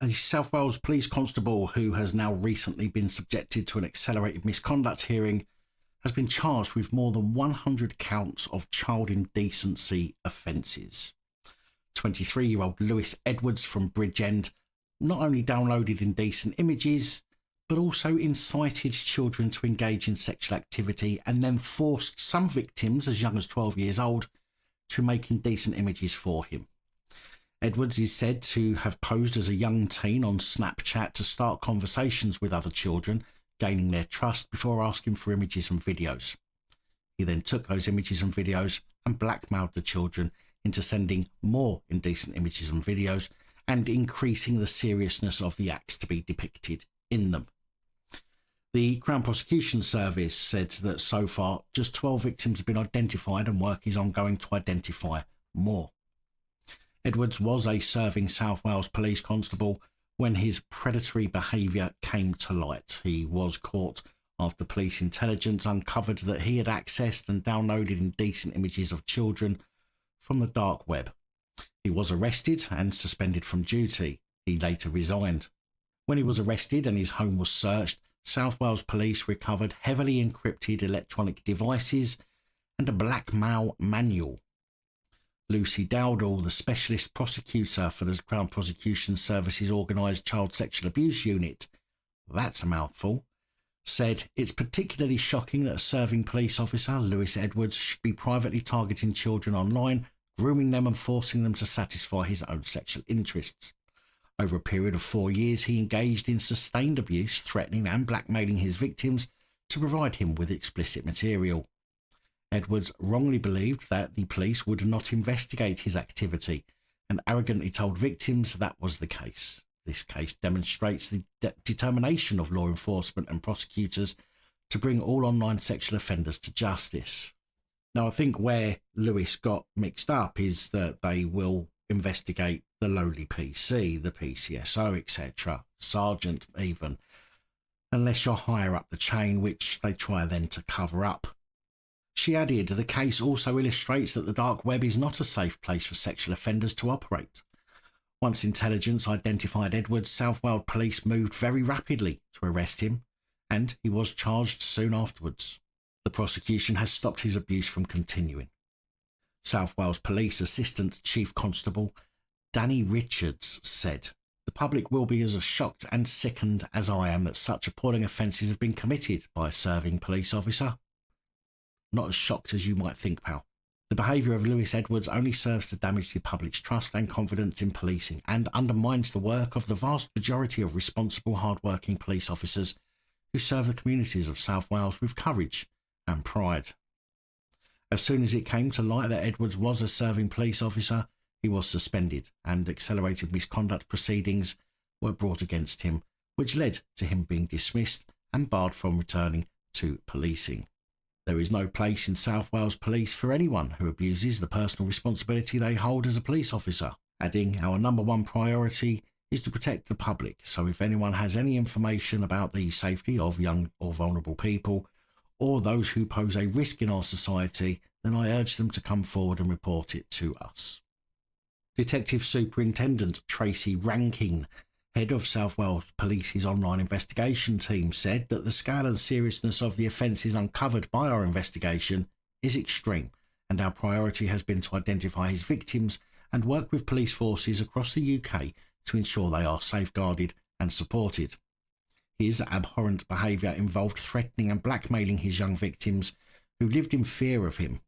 A South Wales police constable who has now recently been subjected to an accelerated misconduct hearing has been charged with more than 100 counts of child indecency offences. 23-year-old Lewis Edwards from Bridgend not only downloaded indecent images, but also incited children to engage in sexual activity and then forced some victims as young as 12 years old to make indecent images for him. Edwards is said to have posed as a young teen on Snapchat to start conversations with other children, gaining their trust before asking for images and videos. He then took those images and videos and blackmailed the children into sending more indecent images and videos and increasing the seriousness of the acts to be depicted in them. The Crown Prosecution Service said that so far just 12 victims have been identified and work is ongoing to identify more. Edwards was a serving South Wales police constable when his predatory behaviour came to light. He was caught after police intelligence uncovered that he had accessed and downloaded indecent images of children from the dark web. He was arrested and suspended from duty. He later resigned. When he was arrested and his home was searched, South Wales Police recovered heavily encrypted electronic devices and a blackmail manual. Lucy Dowdall, the specialist prosecutor for the Crown Prosecution Service's Organised Child Sexual Abuse Unit, that's a mouthful, said it's particularly shocking that a serving police officer, Lewis Edwards, should be privately targeting children online, grooming them and forcing them to satisfy his own sexual interests. Over a period of 4 years, he engaged in sustained abuse, threatening and blackmailing his victims to provide him with explicit material. Edwards wrongly believed that the police would not investigate his activity and arrogantly told victims that was the case. This case demonstrates the determination of law enforcement and prosecutors to bring all online sexual offenders to justice. Now, I think where Lewis got mixed up is that they will investigate the lowly PC, the PCSO, etc., sergeant even, unless you're higher up the chain, which they try then to cover up. She added, the case also illustrates that the dark web is not a safe place for sexual offenders to operate. Once intelligence identified Edwards, South Wales Police moved very rapidly to arrest him, and he was charged soon afterwards. The prosecution has stopped his abuse from continuing. South Wales Police Assistant Chief Constable Danny Richards said, the public will be as shocked and sickened as I am that such appalling offences have been committed by a serving police officer. Not as shocked as you might think, pal. The behaviour of Lewis Edwards only serves to damage the public's trust and confidence in policing and undermines the work of the vast majority of responsible, hard-working police officers who serve the communities of South Wales with courage and pride. As soon as it came to light that Edwards was a serving police officer, he was suspended and accelerated misconduct proceedings were brought against him, which led to him being dismissed and barred from returning to policing. There is no place in South Wales Police for anyone who abuses the personal responsibility they hold as a police officer, adding our number one priority is to protect the public, so if anyone has any information about the safety of young or vulnerable people or those who pose a risk in our society, then I urge them to come forward and report it to us. Detective Superintendent Tracy Rankin, head of South Wales Police's online investigation team, said that the scale and seriousness of the offences uncovered by our investigation is extreme, and our priority has been to identify his victims and work with police forces across the UK to ensure they are safeguarded and supported. His abhorrent behaviour involved threatening and blackmailing his young victims who lived in fear of him.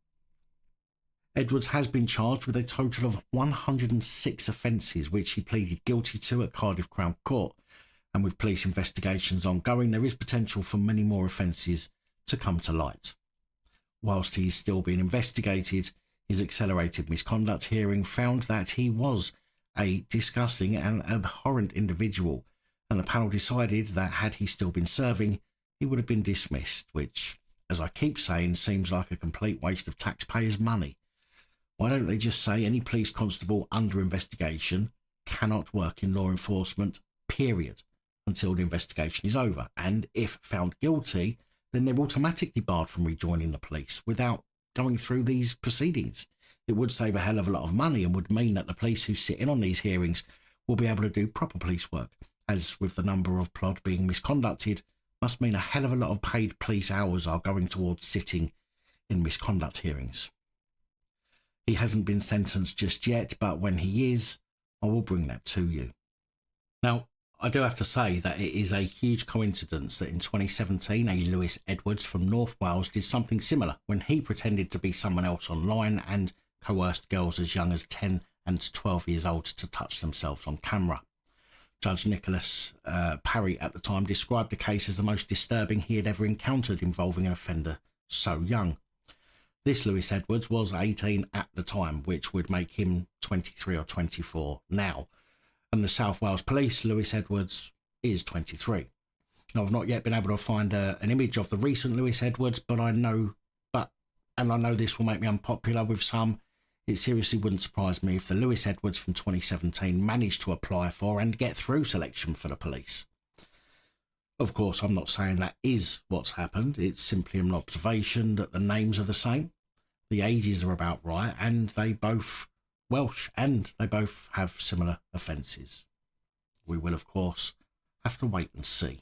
Edwards has been charged with a total of 106 offences, which he pleaded guilty to at Cardiff Crown Court, and with police investigations ongoing, there is potential for many more offences to come to light. Whilst he is still being investigated, his accelerated misconduct hearing found that he was a disgusting and abhorrent individual, and the panel decided that had he still been serving, he would have been dismissed, which, as I keep saying, seems like a complete waste of taxpayers' money. Why don't they just say any police constable under investigation cannot work in law enforcement, period, until the investigation is over, and if found guilty, then they're automatically barred from rejoining the police without going through these proceedings. It would save a hell of a lot of money and would mean that the police who sit in on these hearings will be able to do proper police work, as with the number of plod being misconducted, must mean a hell of a lot of paid police hours are going towards sitting in misconduct hearings. He hasn't been sentenced just yet, but when he is, I will bring that to you. Now, I do have to say that it is a huge coincidence that in 2017 a Lewis Edwards from North Wales did something similar when he pretended to be someone else online and coerced girls as young as 10 and 12 years old to touch themselves on camera. Judge Nicholas Parry at the time described the case as the most disturbing he had ever encountered involving an offender so young. This Lewis Edwards was 18 at the time, which would make him 23 or 24 now. And the South Wales Police, Lewis Edwards is 23. Now, I've not yet been able to find an image of the recent Lewis Edwards, but I know this will make me unpopular with some. It seriously wouldn't surprise me if the Lewis Edwards from 2017 managed to apply for and get through selection for the police. Of course, I'm not saying that is what's happened. It's simply an observation that the names are the same, the ages are about right, and they both Welsh, and they both have similar offences. We will, of course, have to wait and see.